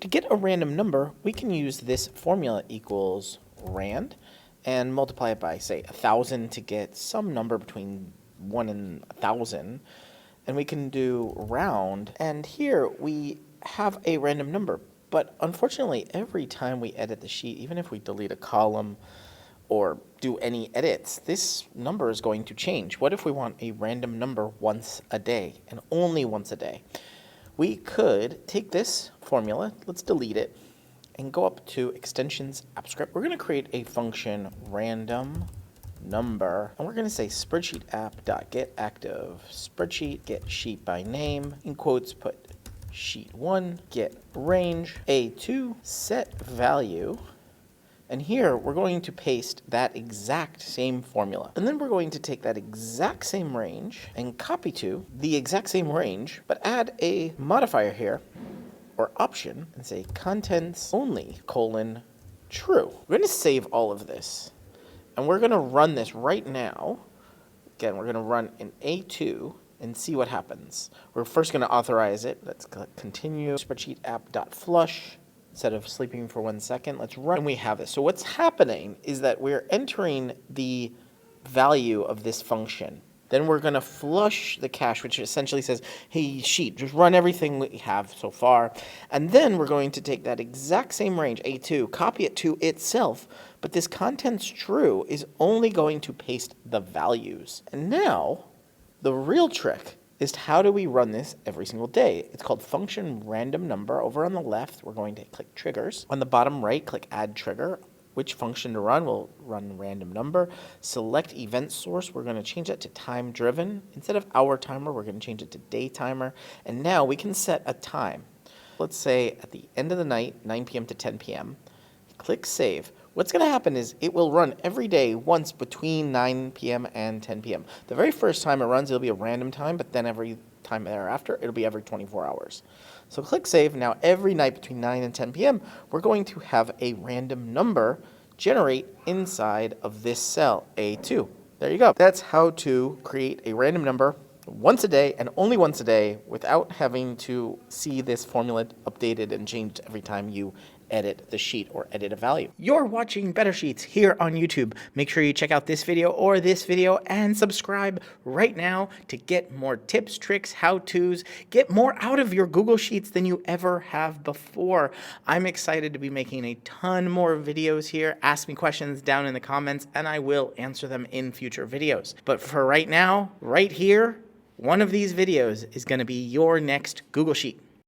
To get a random number, we can use this formula equals rand and multiply it by, say, 1,000 to get some number between 1 and 1,000. And we can do round, and here we have a random number. But unfortunately, every time we edit the sheet, even if we delete a column or do any edits, this number is going to change. What if we want a random number once a day, and only once a day? We could take this formula, let's delete it, and go up to extensions AppScript. We're going to create a function random number, and we're going to say spreadsheet app.getActive spreadsheet get sheet by name, in quotes put sheet 1, get range A2, set value. And here, we're going to paste that exact same formula. And then we're going to take that exact same range and copy to the exact same range, but add a modifier here, or option, and say contents only, true. We're going to save all of this. And we're going to run this right now. Again, we're going to run in A2 and see what happens. We're first going to authorize it. Let's click continue, spreadsheet app.flush. Instead of sleeping for 1 second, let's run, and we have this. So what's happening is that we're entering the value of this function. Then we're going to flush the cache, which essentially says, hey, sheet, just run everything we have so far. And then we're going to take that exact same range, A2, copy it to itself. But this contents true is only going to paste the values. And now, the real trick is how do we run this every single day? It's called function random number. Over on the left, we're going to click triggers. On the bottom right, click add trigger. Which function to run? We'll run random number. Select event source. We're going to change that to time driven. Instead of hour timer, we're going to change it to day timer. And now we can set a time. Let's say at the end of the night, 9 p.m. to 10 p.m. Click save. What's going to happen is it will run every day once between 9 p.m. and 10 p.m. The very first time it runs, it'll be a random time, but then every time thereafter, it'll be every 24 hours. So click save. Now every night between 9 and 10 p.m., we're going to have a random number generate inside of this cell, A2. There you go. That's how to create a random number once a day and only once a day without having to see this formula updated and changed every time you edit the sheet or edit a value. You're watching Better Sheets here on YouTube. Make sure you check out this video or this video and subscribe right now to get more tips, tricks, how-tos, get more out of your Google Sheets than you ever have before. I'm excited to be making a ton more videos here. Ask me questions down in the comments and I will answer them in future videos. But for right now, right here, one of these videos is going to be your next Google Sheet.